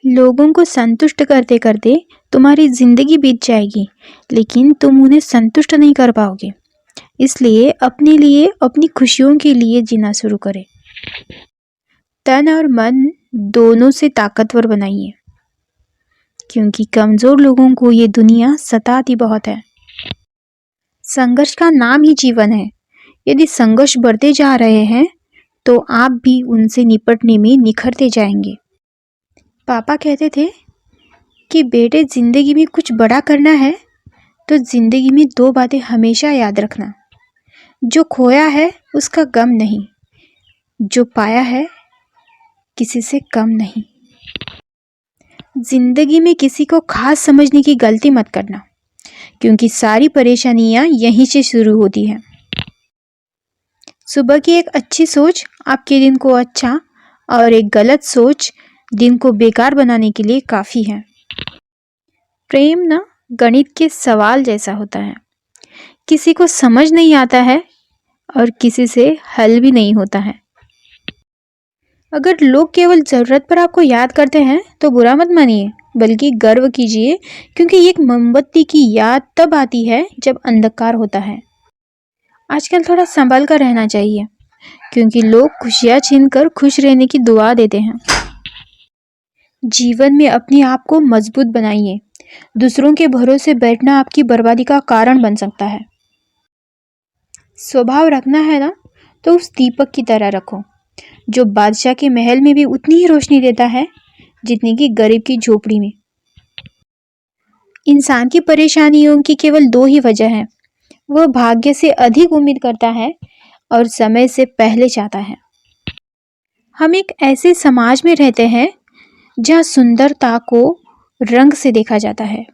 लोगों को संतुष्ट करते करते तुम्हारी जिंदगी बीत जाएगी, लेकिन तुम उन्हें संतुष्ट नहीं कर पाओगे। इसलिए अपने लिए, अपनी खुशियों के लिए जीना शुरू करें। तन और मन दोनों से ताकतवर बनाइए, क्योंकि कमजोर लोगों को ये दुनिया सताती बहुत है। संघर्ष का नाम ही जीवन है। यदि संघर्ष बढ़ते जा रहे हैं तो आप भी उनसे निपटने में निखरते जाएंगे। पापा कहते थे कि बेटे, जिंदगी में कुछ बड़ा करना है तो जिंदगी में दो बातें हमेशा याद रखना। जो खोया है उसका गम नहीं, जो पाया है किसी से कम नहीं। जिंदगी में किसी को खास समझने की गलती मत करना, क्योंकि सारी परेशानियां यहीं से शुरू होती हैं। सुबह की एक अच्छी सोच आपके दिन को अच्छा और एक गलत सोच दिन को बेकार बनाने के लिए काफ़ी है। प्रेम ना गणित के सवाल जैसा होता है। किसी को समझ नहीं आता है और किसी से हल भी नहीं होता है। अगर लोग केवल ज़रूरत पर आपको याद करते हैं तो बुरा मत मानिए, बल्कि गर्व कीजिए, क्योंकि एक मोमबत्ती की याद तब आती है जब अंधकार होता है। आजकल थोड़ा संभल कर रहना चाहिए, क्योंकि लोग खुशियाँ छीनकर खुश रहने की दुआ देते हैं। जीवन में अपने आप को मजबूत बनाइए। दूसरों के भरोसे बैठना आपकी बर्बादी का कारण बन सकता है। स्वभाव रखना है ना, तो उस दीपक की तरह रखो जो बादशाह के महल में भी उतनी ही रोशनी देता है जितनी कि गरीब की झोपड़ी में। इंसान की परेशानियों की केवल दो ही वजह है। वह भाग्य से अधिक उम्मीद करता है और समय से पहले चाहता है। हम एक ऐसे समाज में रहते हैं जहाँ सुंदरता को रंग से देखा जाता है,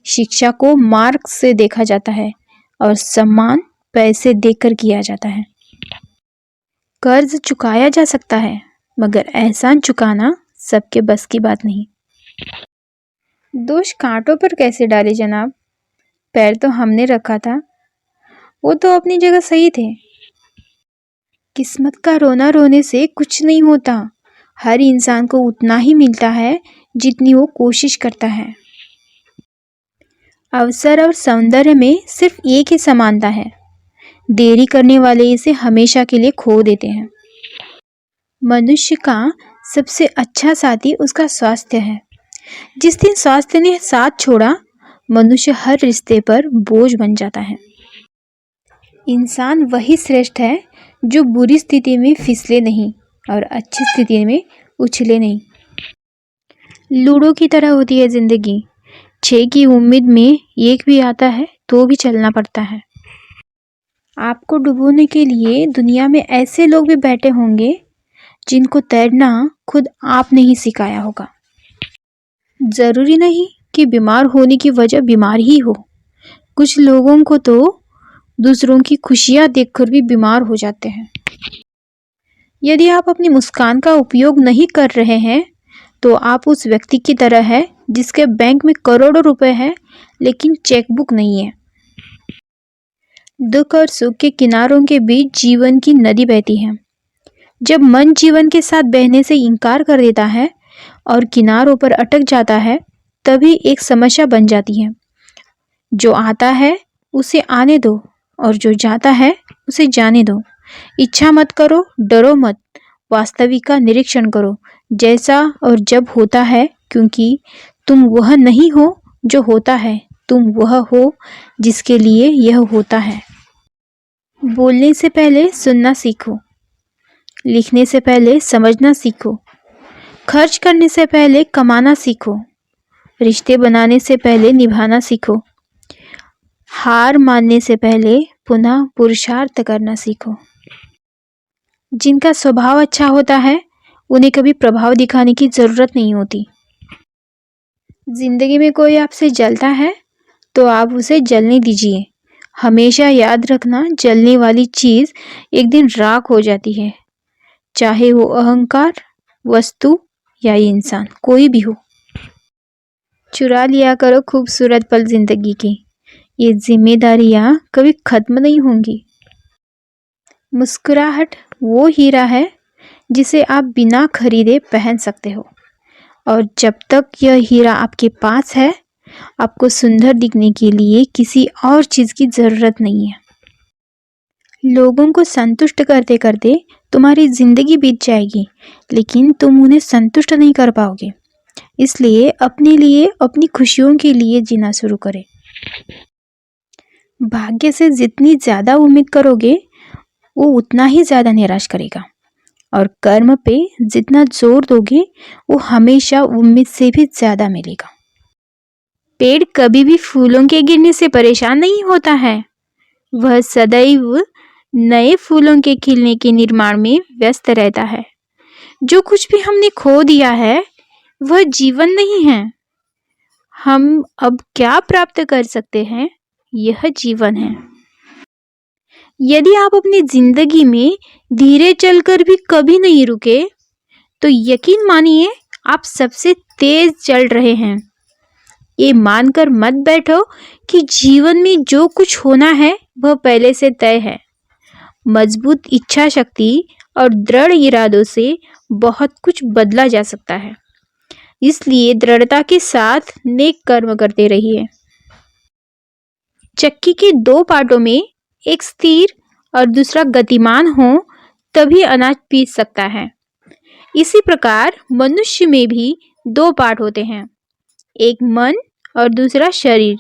शिक्षा को मार्क्स से देखा जाता है और सम्मान पैसे देकर किया जाता है। कर्ज चुकाया जा सकता है, मगर एहसान चुकाना सबके बस की बात नहीं। दोष कांटों पर कैसे डाले जनाब? पैर तो हमने रखा था, वो तो अपनी जगह सही थे। किस्मत का रोना रोने से कुछ नहीं होता। हर इंसान को उतना ही मिलता है जितनी वो कोशिश करता है। अवसर और सौंदर्य में सिर्फ एक ही समानता है। देरी करने वाले इसे हमेशा के लिए खो देते हैं। मनुष्य का सबसे अच्छा साथी उसका स्वास्थ्य है। जिस दिन स्वास्थ्य ने साथ छोड़ा, मनुष्य हर रिश्ते पर बोझ बन जाता है। इंसान वही श्रेष्ठ है जो बुरी स्थिति में फिसले नहीं और अच्छी स्थिति में उछले नहीं। लूडो की तरह होती है जिंदगी। 6 की उम्मीद में एक भी आता है तो भी चलना पड़ता है। आपको डुबोने के लिए दुनिया में ऐसे लोग भी बैठे होंगे जिनको तैरना खुद आपने ही सिखाया होगा। जरूरी नहीं कि बीमार होने की वजह बीमार ही हो। कुछ लोगों को तो दूसरों की खुशियां देखकर भी बीमार हो जाते हैं। यदि आप अपनी मुस्कान का उपयोग नहीं कर रहे हैं तो आप उस व्यक्ति की तरह है जिसके बैंक में करोड़ों रुपए हैं लेकिन चेकबुक नहीं है। दुख और सुख के किनारों के बीच जीवन की नदी बहती है। जब मन जीवन के साथ बहने से इनकार कर देता है और किनारों पर अटक जाता है, तभी एक समस्या बन जाती है। जो आता है उसे आने दो और जो जाता है उसे जाने दो। इच्छा मत करो, डरो मत, वास्तविक का निरीक्षण करो जैसा और जब होता है, क्योंकि तुम वह नहीं हो जो होता है, तुम वह हो जिसके लिए यह होता है। बोलने से पहले सुनना सीखो, लिखने से पहले समझना सीखो, खर्च करने से पहले कमाना सीखो, रिश्ते बनाने से पहले निभाना सीखो, हार मानने से पहले पुनः पुरुषार्थ करना सीखो। जिनका स्वभाव अच्छा होता है उन्हें कभी प्रभाव दिखाने की जरूरत नहीं होती। जिंदगी में कोई आपसे जलता है तो आप उसे जलने दीजिए। हमेशा याद रखना, जलने वाली चीज एक दिन राख हो जाती है, चाहे वो अहंकार, वस्तु या इंसान, कोई भी हो। चुरा लिया करो खूबसूरत पल जिंदगी की। ये जिम्मेदारियां कभी खत्म नहीं होंगी। मुस्कुराहट वो हीरा है जिसे आप बिना खरीदे पहन सकते हो और जब तक यह हीरा आपके पास है, आपको सुंदर दिखने के लिए किसी और चीज़ की ज़रूरत नहीं है। लोगों को संतुष्ट करते करते तुम्हारी ज़िंदगी बीत जाएगी, लेकिन तुम उन्हें संतुष्ट नहीं कर पाओगे। इसलिए अपने लिए, अपनी खुशियों के लिए जीना शुरू करें। भाग्य से जितनी ज़्यादा उम्मीद करोगे, वो उतना ही ज़्यादा निराश करेगा, और कर्म पे जितना जोर दोगे, वो हमेशा उम्मीद से भी ज़्यादा मिलेगा। पेड़ कभी भी फूलों के गिरने से परेशान नहीं होता है। वह सदैव नए फूलों के खिलने के निर्माण में व्यस्त रहता है। जो कुछ भी हमने खो दिया है, वह जीवन नहीं है। हम अब क्या प्राप्त कर सकते हैं, यह जीवन है। यदि आप अपनी जिंदगी में धीरे चलकर भी कभी नहीं रुके, तो यकीन मानिए आप सबसे तेज चल रहे हैं। ये मानकर मत बैठो कि जीवन में जो कुछ होना है वह पहले से तय है। मजबूत इच्छा शक्ति और दृढ़ इरादों से बहुत कुछ बदला जा सकता है। इसलिए दृढ़ता के साथ नेक कर्म करते रहिए। चक्की के दो पार्टों में एक स्थिर और दूसरा गतिमान हो, तभी अनाज पीस सकता है। इसी प्रकार मनुष्य में भी दो पार्ट होते हैं, एक मन और दूसरा शरीर।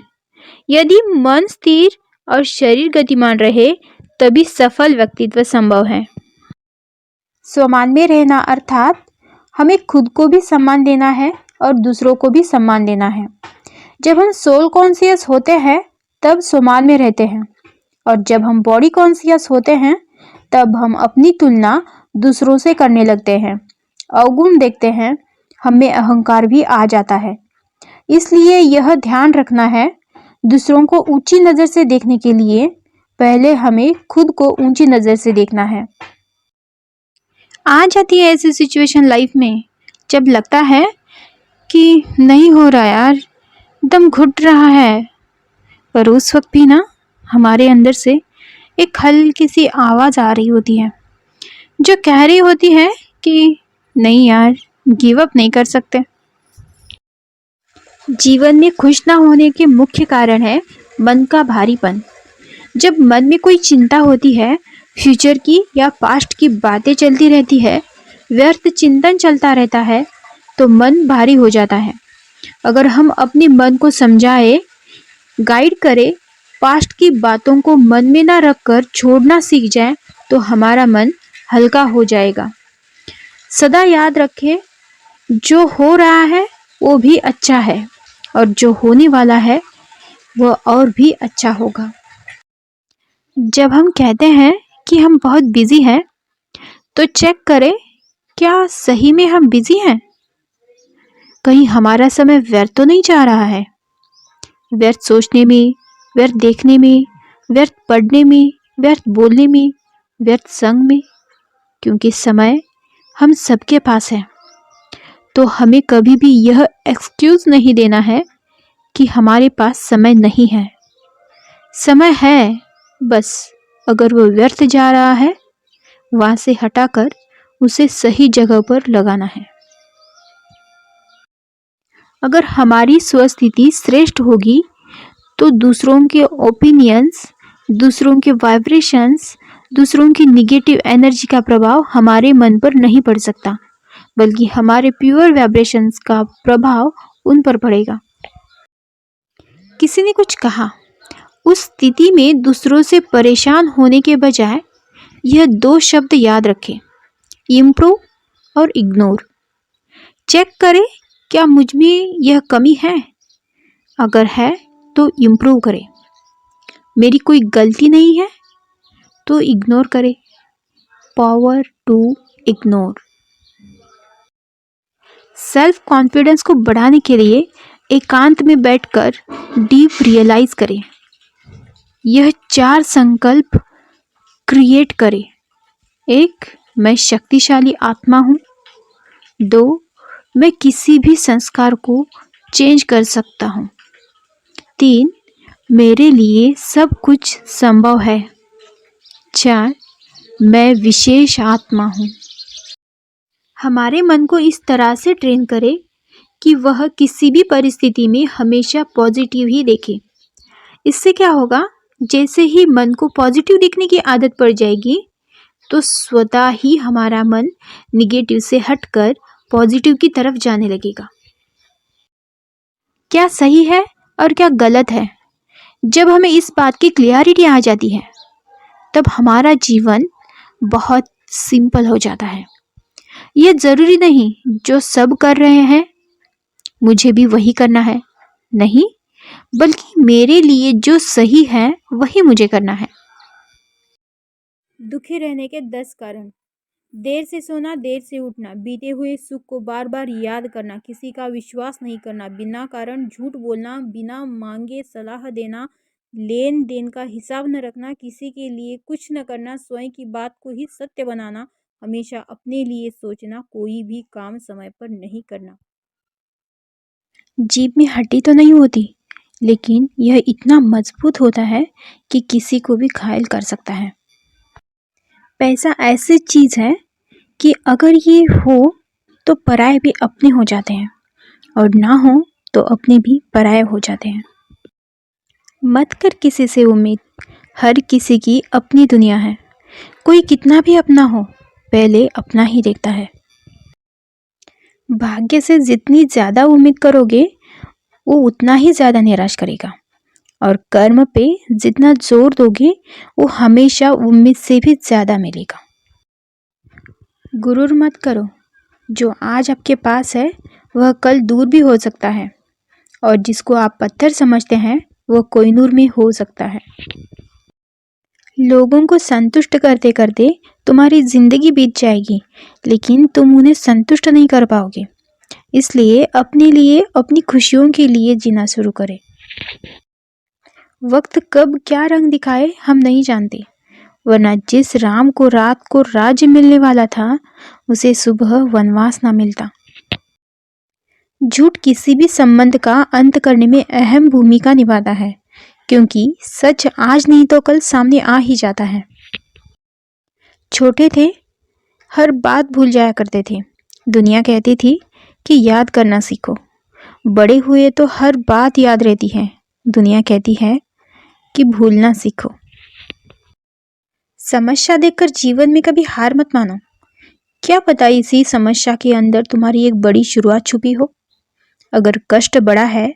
यदि मन स्थिर और शरीर गतिमान रहे, तभी सफल व्यक्तित्व संभव है। स्वमान में रहना अर्थात हमें खुद को भी सम्मान देना है और दूसरों को भी सम्मान देना है। जब हम सोल कॉन्शियस होते हैं, तब स्वमान में रहते हैं, और जब हम बॉडी कॉन्शियस होते हैं, तब हम अपनी तुलना दूसरों से करने लगते हैं, अवगुण देखते हैं, हमें अहंकार भी आ जाता है। इसलिए यह ध्यान रखना है, दूसरों को ऊंची नज़र से देखने के लिए पहले हमें खुद को ऊंची नज़र से देखना है। आ जाती है ऐसी सिचुएशन लाइफ में जब लगता है कि नहीं हो रहा यार, दम घुट रहा है, पर उस वक्त भी ना हमारे अंदर से एक हल्की सी आवाज़ आ रही होती है जो कह रही होती है कि नहीं यार, गिव अप नहीं कर सकते। जीवन में खुश ना होने के मुख्य कारण है मन का भारीपन। जब मन में कोई चिंता होती है, फ्यूचर की या पास्ट की बातें चलती रहती है, व्यर्थ चिंतन चलता रहता है, तो मन भारी हो जाता है। अगर हम अपने मन को समझाए, गाइड करें, पास्ट की बातों को मन में ना रखकर छोड़ना सीख जाए, तो हमारा मन हल्का हो जाएगा। सदा याद रखें, जो हो रहा है वो भी अच्छा है, और जो होने वाला है वह और भी अच्छा होगा। जब हम कहते हैं कि हम बहुत बिजी हैं, तो चेक करें क्या सही में हम बिजी हैं। कहीं हमारा समय व्यर्थ तो नहीं जा रहा है, व्यर्थ सोचने में, व्यर्थ देखने में, व्यर्थ पढ़ने में, व्यर्थ बोलने में, व्यर्थ संग में। क्योंकि समय हम सबके पास है, तो हमें कभी भी यह एक्सक्यूज़ नहीं देना है कि हमारे पास समय नहीं है। समय है, बस अगर वो व्यर्थ जा रहा है, वहाँ से हटाकर उसे सही जगह पर लगाना है। अगर हमारी स्वस्थिति श्रेष्ठ होगी, तो दूसरों के ओपिनियंस, दूसरों के वाइब्रेशंस, दूसरों की निगेटिव एनर्जी का प्रभाव हमारे मन पर नहीं पड़ सकता, बल्कि हमारे प्योर वाइब्रेशंस का प्रभाव उन पर पड़ेगा। किसी ने कुछ कहा, उस स्थिति में दूसरों से परेशान होने के बजाय यह दो शब्द याद रखें, इम्प्रूव और इग्नोर। चेक करें क्या मुझ में यह कमी है, अगर है तो इम्प्रूव करें। मेरी कोई गलती नहीं है तो इग्नोर करें। Power to ignore. Self confidence को बढ़ाने के लिए एकांत में बैठकर डीप रियलाइज करें। यह 4 संकल्प क्रिएट करें। 1, मैं शक्तिशाली आत्मा हूँ। 2, मैं किसी भी संस्कार को चेंज कर सकता हूँ। 3, मेरे लिए सब कुछ संभव है। 4, मैं विशेष आत्मा हूँ। हमारे मन को इस तरह से ट्रेन करें कि वह किसी भी परिस्थिति में हमेशा पॉजिटिव ही देखे। इससे क्या होगा, जैसे ही मन को पॉजिटिव देखने की आदत पड़ जाएगी तो स्वतः ही हमारा मन निगेटिव से हटकर पॉजिटिव की तरफ जाने लगेगा। क्या सही है और क्या गलत है, जब हमें इस बात की क्लियरिटी आ जाती है तब हमारा जीवन बहुत सिंपल हो जाता है। ये जरूरी नहीं जो सब कर रहे हैं मुझे भी वही करना है, नहीं, बल्कि मेरे लिए जो सही है वही मुझे करना है। दुखी रहने के 10 कारण। देर से सोना, देर से उठना, बीते हुए सुख को बार बार याद करना, किसी का विश्वास नहीं करना, बिना कारण झूठ बोलना, बिना मांगे सलाह देना, लेन देन का हिसाब न रखना, किसी के लिए कुछ न करना, स्वयं की बात को ही सत्य बनाना, हमेशा अपने लिए सोचना, कोई भी काम समय पर नहीं करना। जीभ में हड्डी तो नहीं होती, लेकिन यह इतना मजबूत होता है कि किसी को भी घायल कर सकता है। पैसा ऐसी चीज है कि अगर ये हो तो पराये भी अपने हो जाते हैं और ना हो तो अपने भी पराये हो जाते हैं। मत कर किसी से उम्मीद, हर किसी की अपनी दुनिया है। कोई कितना भी अपना हो, पहले अपना ही देखता है। भाग्य से जितनी ज्यादा उम्मीद करोगे वो उतना ही ज्यादा निराश करेगा, और कर्म पे जितना जोर दोगे वो हमेशा उम्मीद से भी ज्यादा मिलेगा। गुरूर मत करो, जो आज आपके पास है वह कल दूर भी हो सकता है, और जिसको आप पत्थर समझते हैं वह कोहिनूर में हो सकता है। लोगों को संतुष्ट करते करते तुम्हारी जिंदगी बीत जाएगी, लेकिन तुम उन्हें संतुष्ट नहीं कर पाओगे। इसलिए अपने लिए, अपनी खुशियों के लिए जीना शुरू करें। वक्त कब क्या रंग दिखाए हम नहीं जानते, वरना जिस राम को रात को राज्य मिलने वाला था उसे सुबह वनवास ना मिलता। झूठ किसी भी संबंध का अंत करने में अहम भूमिका निभाता है, क्योंकि सच आज नहीं तो कल सामने आ ही जाता है। छोटे थे, हर बात भूल जाया करते थे। दुनिया कहती थी कि याद करना सीखो। बड़े हुए तो हर बात याद रहती है। दुनिया कहती है कि भूलना सीखो। समस्या देखकर जीवन में कभी हार मत मानो। क्या पता इसी समस्या के अंदर तुम्हारी एक बड़ी शुरुआत छुपी हो। अगर कष्ट बड़ा है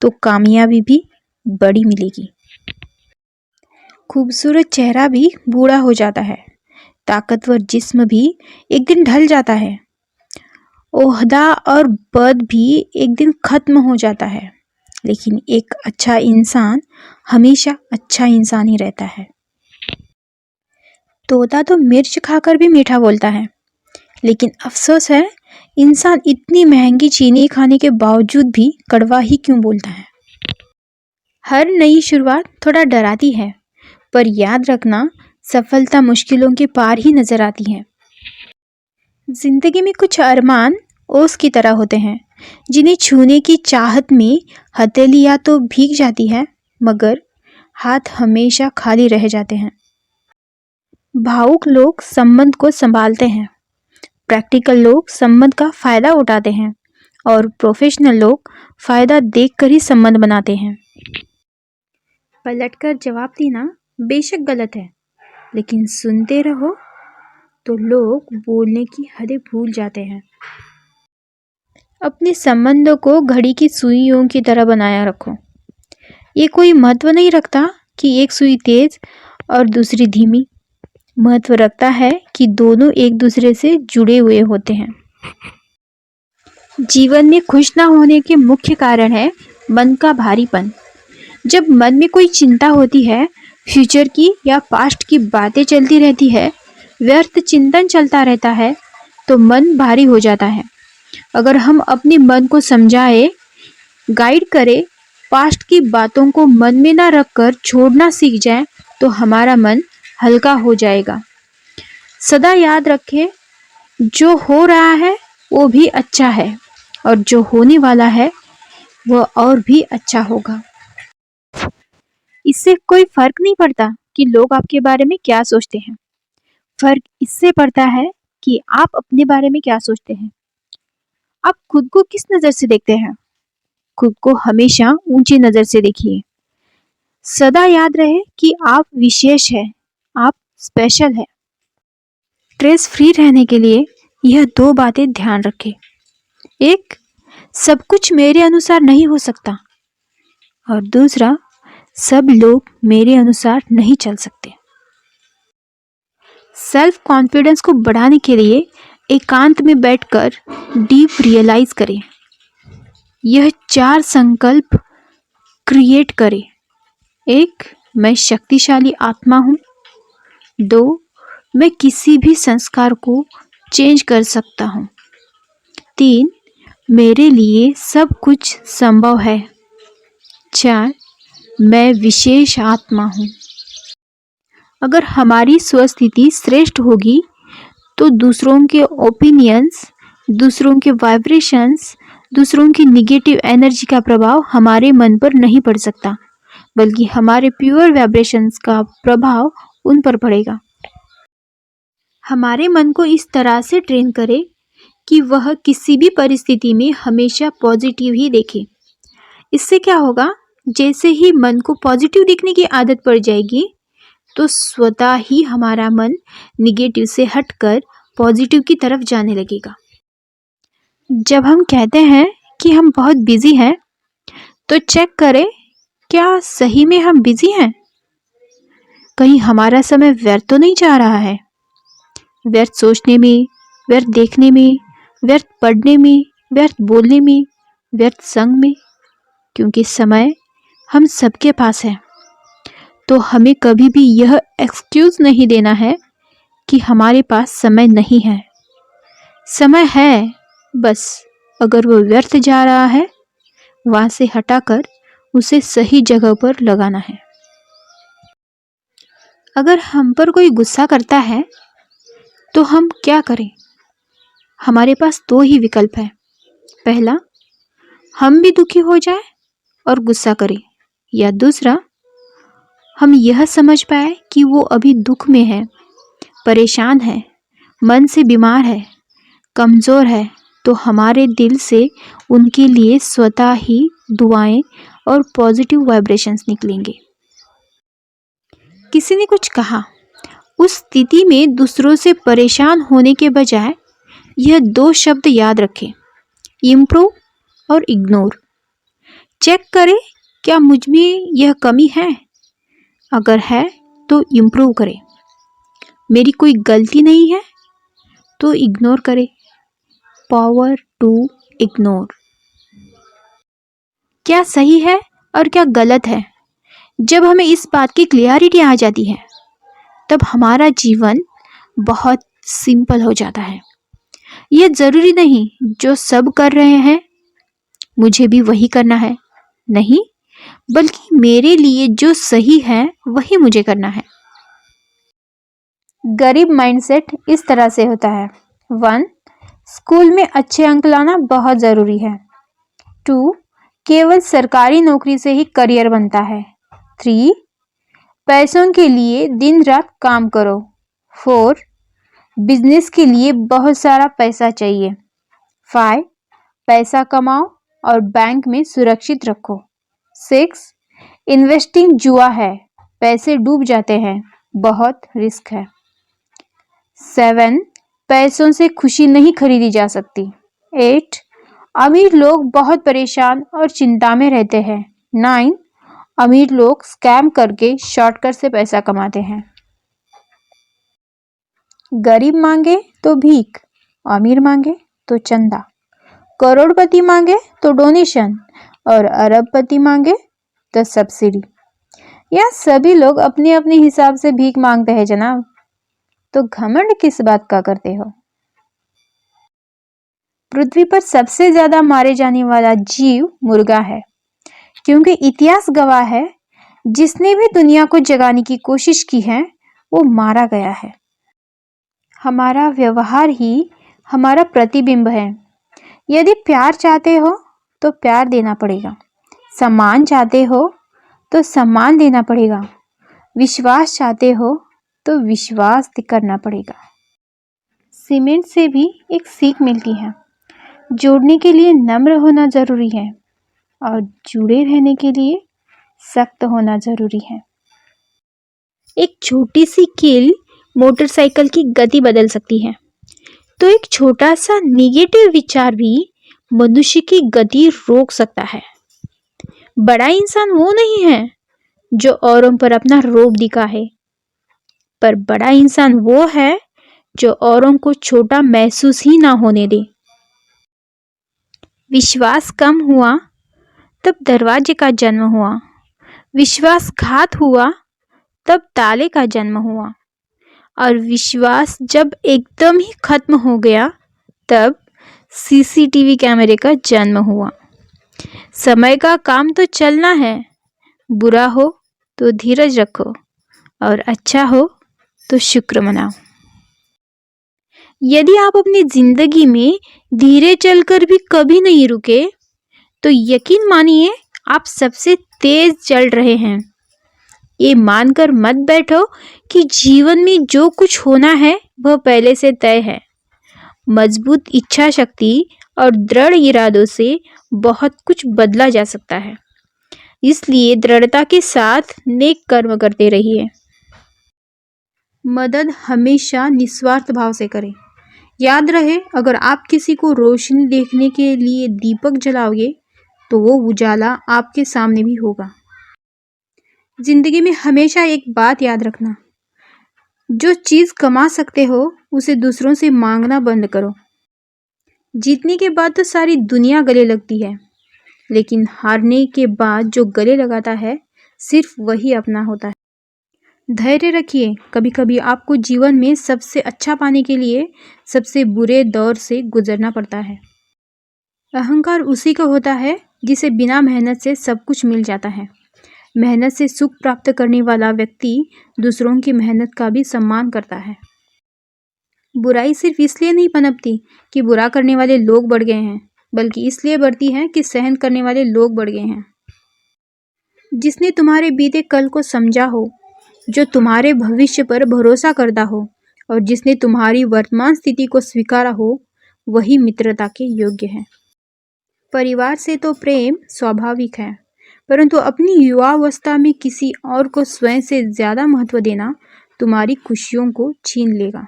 तो कामयाबी भी बड़ी मिलेगी। खूबसूरत चेहरा भी बूढ़ा हो जाता है, ताकतवर जिस्म भी एक दिन ढल जाता है, ओहदा और पद भी एक दिन खत्म हो जाता है, लेकिन एक अच्छा इंसान हमेशा अच्छा इंसान ही रहता है। तोता तो मिर्च खाकर भी मीठा बोलता है, लेकिन अफसोस है इंसान इतनी महंगी चीनी खाने के बावजूद भी कड़वा ही क्यों बोलता है। हर नई शुरुआत थोड़ा डराती है, पर याद रखना सफलता मुश्किलों के पार ही नजर आती है। जिंदगी में कुछ अरमान ओस की तरह होते हैं, जिन्हें छूने की चाहत में हथेलियां तो भीग जाती है, मगर हाथ हमेशा खाली रह जाते हैं। भावुक लोग संबंध को संभालते हैं, प्रैक्टिकल लोग संबंध का फायदा उठाते हैं, और प्रोफेशनल लोग फायदा देखकर ही संबंध बनाते हैं। पलटकर जवाब देना बेशक गलत है, लेकिन सुनते रहो तो लोग बोलने की हदें भूल जाते हैं। अपने संबंधों को घड़ी की सुइयों की तरह बनाया रखो। ये कोई महत्व नहीं रखता कि एक सुई तेज और दूसरी धीमी। महत्व रखता है कि दोनों एक दूसरे से जुड़े हुए होते हैं। जीवन में खुश ना होने के मुख्य कारण है मन का भारीपन। जब मन में कोई चिंता होती है, फ्यूचर की या पास्ट की बातें चलती रहती है, व्यर्थ चिंतन चलता रहता है, तो मन भारी हो जाता है। अगर हम अपने मन को समझाए, गाइड करें, पास्ट की बातों को मन में ना रखकर छोड़ना सीख जाए, तो हमारा मन हल्का हो जाएगा। सदा याद रखें, जो हो रहा है वो भी अच्छा है, और जो होने वाला है वह और भी अच्छा होगा। इससे कोई फर्क नहीं पड़ता कि लोग आपके बारे में क्या सोचते हैं। फर्क इससे पड़ता है कि आप अपने बारे में क्या सोचते हैं। आप खुद को किस नजर से देखते हैं? खुद को हमेशा ऊंची नजर से देखिए। सदा याद रहे कि आप विशेष हैं, आप स्पेशल हैं। स्ट्रेस फ्री रहने के लिए यह दो बातें ध्यान रखें। एक, सब कुछ मेरे अनुसार नहीं हो सकता। और दूसरा, सब लोग मेरे अनुसार नहीं चल सकते। सेल्फ कॉन्फिडेंस को बढ़ाने के लिए एकांत में बैठकर डीप रियलाइज करें। यह 4 संकल्प क्रिएट करें। 1, मैं शक्तिशाली आत्मा हूँ। 2, मैं किसी भी संस्कार को चेंज कर सकता हूँ। 3, मेरे लिए सब कुछ संभव है। 4, मैं विशेष आत्मा हूँ। अगर हमारी स्वस्थिति श्रेष्ठ होगी तो दूसरों के ओपिनियंस, दूसरों के वाइब्रेशंस, दूसरों की निगेटिव एनर्जी का प्रभाव हमारे मन पर नहीं पड़ सकता, बल्कि हमारे प्योर वाइब्रेशंस का प्रभाव उन पर पड़ेगा। हमारे मन को इस तरह से ट्रेन करें कि वह किसी भी परिस्थिति में हमेशा पॉजिटिव ही देखे। इससे क्या होगा, जैसे ही मन को पॉजिटिव देखने की आदत पड़ जाएगी तो स्वतः ही हमारा मन निगेटिव से हटकर पॉजिटिव की तरफ जाने लगेगा। जब हम कहते हैं कि हम बहुत बिजी हैं, तो चेक करें क्या सही में हम बिजी हैं? कहीं हमारा समय व्यर्थ तो नहीं जा रहा है? व्यर्थ सोचने में, व्यर्थ देखने में, व्यर्थ पढ़ने में, व्यर्थ बोलने में, व्यर्थ संग में। क्योंकि समय हम सबके पास है, तो हमें कभी भी यह एक्सक्यूज नहीं देना है कि हमारे पास समय नहीं है। समय है, बस अगर वो व्यर्थ जा रहा है, वहां से हटाकर उसे सही जगह पर लगाना है। अगर हम पर कोई गुस्सा करता है तो हम क्या करें? हमारे पास 2 ही विकल्प है। पहला, हम भी दुखी हो जाए और गुस्सा करें, या दूसरा, हम यह समझ पाए कि वो अभी दुख में है, परेशान है, मन से बीमार है, कमज़ोर है, तो हमारे दिल से उनके लिए स्वतः ही दुआएं और पॉजिटिव वाइब्रेशंस निकलेंगे। किसी ने कुछ कहा, उस स्थिति में दूसरों से परेशान होने के बजाय यह 2 शब्द याद रखें, इम्प्रूव और इग्नोर। चेक करें क्या मुझ में यह कमी है? अगर है तो इम्प्रूव करें। मेरी कोई गलती नहीं है तो इग्नोर करें। Power to ignore. क्या सही है और क्या गलत है? जब हमें इस बात की क्लियरिटी आ जाती है, तब हमारा जीवन बहुत सिंपल हो जाता है। यह जरूरी नहीं जो सब कर रहे हैं मुझे भी वही करना है, नहीं, बल्कि मेरे लिए जो सही है वही मुझे करना है। गरीब माइंडसेट इस तरह से होता है। 1, स्कूल में अच्छे अंक लाना बहुत ज़रूरी है। 2, केवल सरकारी नौकरी से ही करियर बनता है। 3, पैसों के लिए दिन रात काम करो। 4, बिजनेस के लिए बहुत सारा पैसा चाहिए। 5, पैसा कमाओ और बैंक में सुरक्षित रखो। 6, इन्वेस्टिंग जुआ है, पैसे डूब जाते हैं, बहुत रिस्क है। 7, पैसों से खुशी नहीं खरीदी जा सकती। 8, अमीर लोग बहुत परेशान और चिंता में रहते हैं। 9, अमीर लोग स्कैम करके शॉर्टकट से पैसा कमाते हैं। गरीब मांगे तो भीख, अमीर मांगे तो चंदा, करोड़पति मांगे तो डोनेशन और अरबपति मांगे तो सब्सिडी। यह सभी लोग अपने अपने हिसाब से भीख मांगते हैं जनाब, तो घमंड किस बात का करते हो? पृथ्वी पर सबसे ज्यादा मारे जाने वाला जीव मुर्गा है, क्योंकि इतिहास गवाह है जिसने भी दुनिया को जगाने की कोशिश की है वो मारा गया है। हमारा व्यवहार ही हमारा प्रतिबिंब है। यदि प्यार चाहते हो तो प्यार देना पड़ेगा, सम्मान चाहते हो तो सम्मान देना पड़ेगा, विश्वास चाहते हो तो विश्वास करना पड़ेगा। सीमेंट से भी एक सीख मिलती है, जोड़ने के लिए नम्र होना जरूरी है और जुड़े रहने के लिए सख्त होना जरूरी है। एक छोटी सी कील मोटरसाइकिल की गति बदल सकती है, तो एक छोटा सा निगेटिव विचार भी मनुष्य की गति रोक सकता है। बड़ा इंसान वो नहीं है जो औरों पर अपना रोब दिखाए, पर बड़ा इंसान वो है जो औरों को छोटा महसूस ही ना होने दे। विश्वास कम हुआ तब दरवाजे का जन्म हुआ, विश्वासघात हुआ तब ताले का जन्म हुआ, और विश्वास जब एकदम ही खत्म हो गया तब सीसीटीवी कैमरे का जन्म हुआ। समय का काम तो चलना है, बुरा हो तो धीरज रखो और अच्छा हो तो शुक्र मनाओ। यदि आप अपनी जिंदगी में धीरे चलकर भी कभी नहीं रुके, तो यकीन मानिए आप सबसे तेज चल रहे हैं। ये मानकर मत बैठो कि जीवन में जो कुछ होना है वह पहले से तय है। मजबूत इच्छा शक्ति और दृढ़ इरादों से बहुत कुछ बदला जा सकता है। इसलिए दृढ़ता के साथ नेक कर्म करते रहिए। मदद हमेशा निस्वार्थ भाव से करें। याद रहे, अगर आप किसी को रोशनी देखने के लिए दीपक जलाओगे तो वो उजाला आपके सामने भी होगा। जिंदगी में हमेशा एक बात याद रखना, जो चीज़ कमा सकते हो उसे दूसरों से मांगना बंद करो। जीतने के बाद तो सारी दुनिया गले लगती है, लेकिन हारने के बाद जो गले लगाता है सिर्फ वही अपना होता है। धैर्य रखिए, कभी कभी आपको जीवन में सबसे अच्छा पाने के लिए सबसे बुरे दौर से गुजरना पड़ता है। अहंकार उसी का होता है जिसे बिना मेहनत से सब कुछ मिल जाता है। मेहनत से सुख प्राप्त करने वाला व्यक्ति दूसरों की मेहनत का भी सम्मान करता है। बुराई सिर्फ इसलिए नहीं पनपती कि बुरा करने वाले लोग बढ़ गए हैं, बल्कि इसलिए बढ़ती है कि सहन करने वाले लोग बढ़ गए हैं। जिसने तुम्हारे बीते कल को समझा हो, जो तुम्हारे भविष्य पर भरोसा करता हो और जिसने तुम्हारी वर्तमान स्थिति को स्वीकारा हो, वही मित्रता के योग्य है। परिवार से तो प्रेम स्वाभाविक है, परंतु अपनी युवावस्था में किसी और को स्वयं से ज्यादा महत्व देना तुम्हारी खुशियों को छीन लेगा।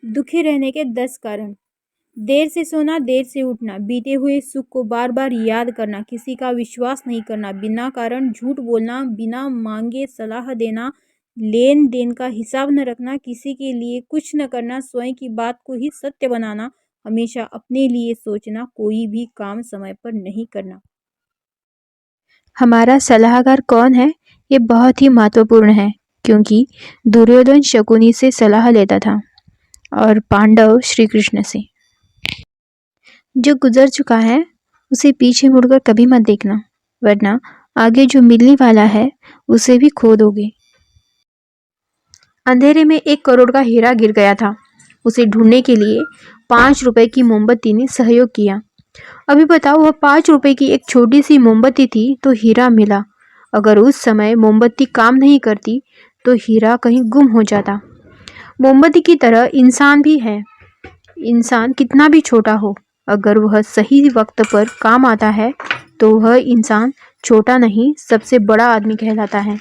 दुखी रहने के 10 कारण। देर से सोना, देर से उठना, बीते हुए सुख को बार बार याद करना, किसी का विश्वास नहीं करना, बिना कारण झूठ बोलना, बिना मांगे सलाह देना, लेन देन का हिसाब न रखना, किसी के लिए कुछ न करना, स्वयं की बात को ही सत्य बनाना, हमेशा अपने लिए सोचना, कोई भी काम समय पर नहीं करना। हमारा सलाहकार कौन है, ये बहुत ही महत्वपूर्ण है, क्योंकि दुर्योधन शकुनी से सलाह लेता था और पांडव श्री कृष्ण से। जो गुजर चुका है उसे पीछे मुड़कर कभी मत देखना, वरना आगे जो मिलने वाला है उसे भी खो दोगे। अंधेरे में 1 करोड़ का हीरा गिर गया था। उसे ढूंढने के लिए 5 रुपए की मोमबत्ती ने सहयोग किया। अभी बताओ, वह 5 रुपए की एक छोटी सी मोमबत्ती थी तो हीरा मिला। अगर उस समय मोमबत्ती काम नहीं करती तो हीरा कहीं गुम हो जाता। मोमबत्ती की तरह इंसान भी है। इंसान कितना भी छोटा हो, अगर वह सही वक्त पर काम आता है तो वह इंसान छोटा नहीं, सबसे बड़ा आदमी कहलाता है।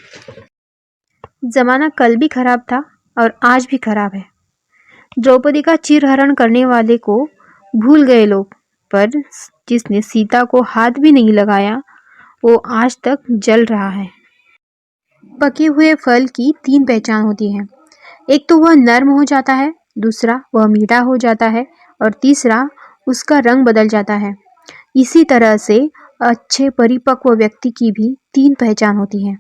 जमाना कल भी खराब था और आज भी खराब है। द्रौपदी का चिरहरण करने वाले को भूल गए लोग, पर जिसने सीता को हाथ भी नहीं लगाया वो आज तक जल रहा है। पके हुए फल की 3 पहचान होती है। एक तो वह नर्म हो जाता है, दूसरा वह मीठा हो जाता है और तीसरा उसका रंग बदल जाता है। इसी तरह से अच्छे परिपक्व व्यक्ति की भी 3 पहचान होती है।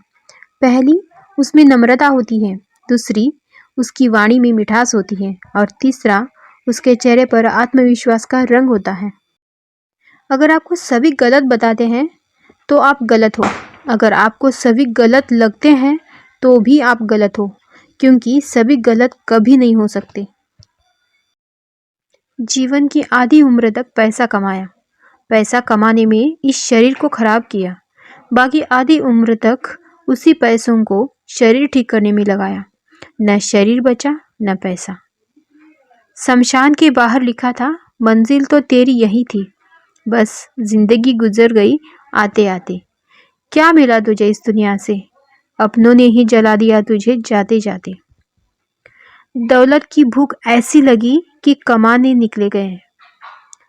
पहली, उसमें नम्रता होती है, दूसरी उसकी वाणी में मिठास होती है और तीसरा उसके चेहरे पर आत्मविश्वास का रंग होता है। अगर आपको सभी गलत बताते हैं तो आप गलत हो, अगर आपको सभी गलत लगते हैं तो भी आप गलत हो, क्योंकि सभी गलत कभी नहीं हो सकते। जीवन की आधी उम्र तक पैसा कमाया, पैसा कमाने में इस शरीर को खराब किया, बाकी आधी उम्र तक उसी पैसों को शरीर ठीक करने में लगाया। न शरीर बचा न पैसा। शमशान के बाहर लिखा था, मंजिल तो तेरी यही थी, बस जिंदगी गुजर गई आते आते। क्या मिला तुझे इस दुनिया से, अपनों ने ही जला दिया तुझे जाते जाते। दौलत की भूख ऐसी लगी कि कमाने निकले गए,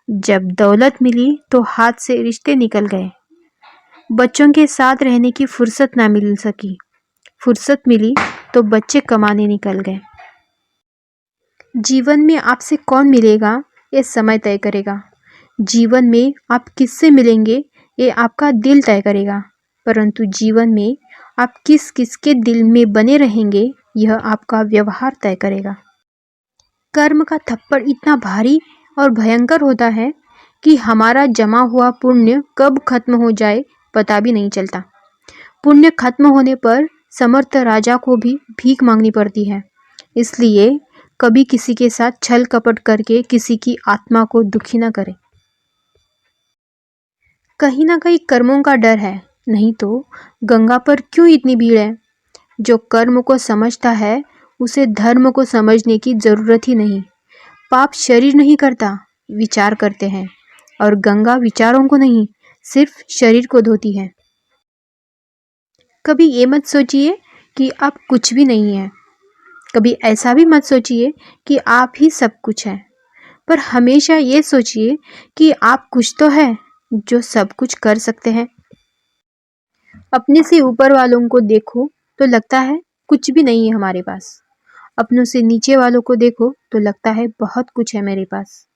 जब दौलत मिली तो हाथ से रिश्ते निकल गए। बच्चों के साथ रहने की फुर्सत ना मिल सकी, फुर्सत मिली तो बच्चे कमाने निकल गए। जीवन में आपसे कौन मिलेगा ये समय तय करेगा, जीवन में आप किससे मिलेंगे ये आपका दिल तय करेगा, परंतु जीवन में आप किस किस के दिल में बने रहेंगे यह आपका व्यवहार तय करेगा। कर्म का थप्पड़ इतना भारी और भयंकर होता है कि हमारा जमा हुआ पुण्य कब खत्म हो जाए पता भी नहीं चलता। पुण्य खत्म होने पर समर्थ राजा को भी भीख मांगनी पड़ती है। इसलिए कभी किसी के साथ छल कपट करके किसी की आत्मा को दुखी न करें। कहीं ना कहीं कर्मों का डर है, नहीं तो गंगा पर क्यों इतनी भीड़ है। जो कर्म को समझता है उसे धर्म को समझने की जरूरत ही नहीं। पाप शरीर नहीं करता, विचार करते हैं, और गंगा विचारों को नहीं सिर्फ शरीर को धोती है। कभी ये मत सोचिए कि आप कुछ भी नहीं हैं, कभी ऐसा भी मत सोचिए कि आप ही सब कुछ हैं, पर हमेशा ये सोचिए कि आप कुछ तो है जो सब कुछ कर सकते हैं। अपने से ऊपर वालों को देखो तो लगता है कुछ भी नहीं है हमारे पास, अपनों से नीचे वालों को देखो तो लगता है बहुत कुछ है मेरे पास।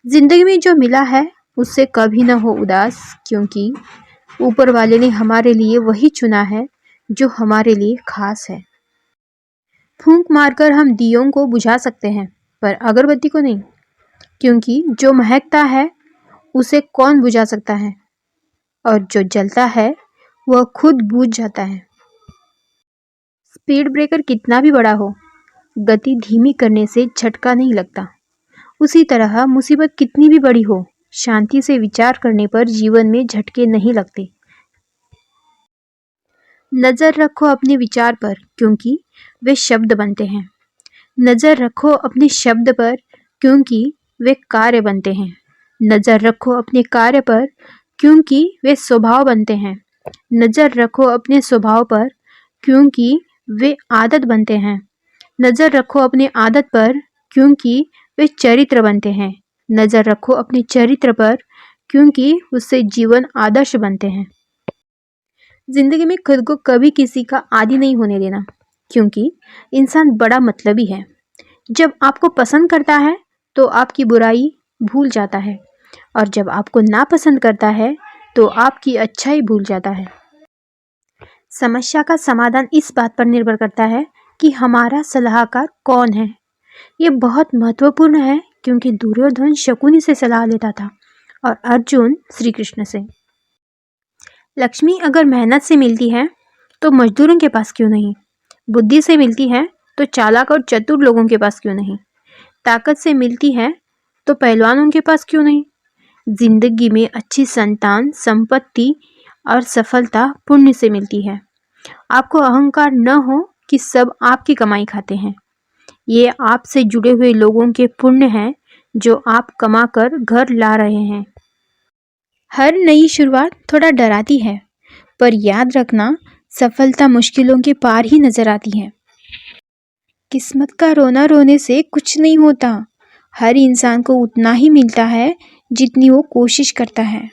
जिंदगी में जो मिला है उससे कभी ना हो उदास, क्योंकि ऊपर वाले ने हमारे लिए वही चुना है जो हमारे लिए खास है। फूंक मारकर हम दियों को बुझा सकते हैं पर अगरबत्ती को नहीं, क्योंकि जो महकता है उसे कौन बुझा सकता है, और जो जलता है वह खुद बुझ जाता है। स्पीड ब्रेकर कितना भी बड़ा हो, गति धीमी करने से झटका नहीं लगता। उसी तरह मुसीबत कितनी भी बड़ी हो, शांति से विचार करने पर जीवन में झटके नहीं लगते। नजर रखो अपने विचार पर, क्योंकि वे शब्द बनते हैं। नजर रखो अपने शब्द पर, क्योंकि वे कार्य बनते हैं। नजर रखो अपने कार्य पर, क्योंकि वे स्वभाव बनते हैं। नजर रखो अपने स्वभाव पर, क्योंकि वे आदत बनते हैं। नजर रखो अपने आदत पर, क्योंकि वे चरित्र बनते हैं। नजर रखो अपने चरित्र पर, क्योंकि उससे जीवन आदर्श बनते हैं। जिंदगी में खुद को कभी किसी का आदी नहीं होने देना, क्योंकि इंसान बड़ा मतलबी है। जब आपको पसंद करता है तो आपकी बुराई भूल जाता है, और जब आपको नापसंद करता है तो आपकी अच्छाई भूल जाता है। समस्या का समाधान इस बात पर निर्भर करता है कि हमारा सलाहकार कौन है। ये बहुत महत्वपूर्ण है, क्योंकि दुर्योधन शकुनी से सलाह लेता था और अर्जुन श्री कृष्ण से। लक्ष्मी अगर मेहनत से मिलती है तो मजदूरों के पास क्यों नहीं, बुद्धि से मिलती है तो चालाक और चतुर लोगों के पास क्यों नहीं, ताकत से मिलती है तो पहलवानों के पास क्यों नहीं। जिंदगी में अच्छी संतान, संपत्ति और सफलता पुण्य से मिलती है। आपको अहंकार न हो कि सब आपकी कमाई खाते हैं। ये आपसे जुड़े हुए लोगों के पुण्य हैं जो आप कमाकर घर ला रहे हैं। हर नई शुरुआत थोड़ा डराती है, पर याद रखना सफलता मुश्किलों के पार ही नजर आती है। किस्मत का रोना रोने से कुछ नहीं होता। हर इंसान को उतना ही मिलता है जितनी वो कोशिश करता है।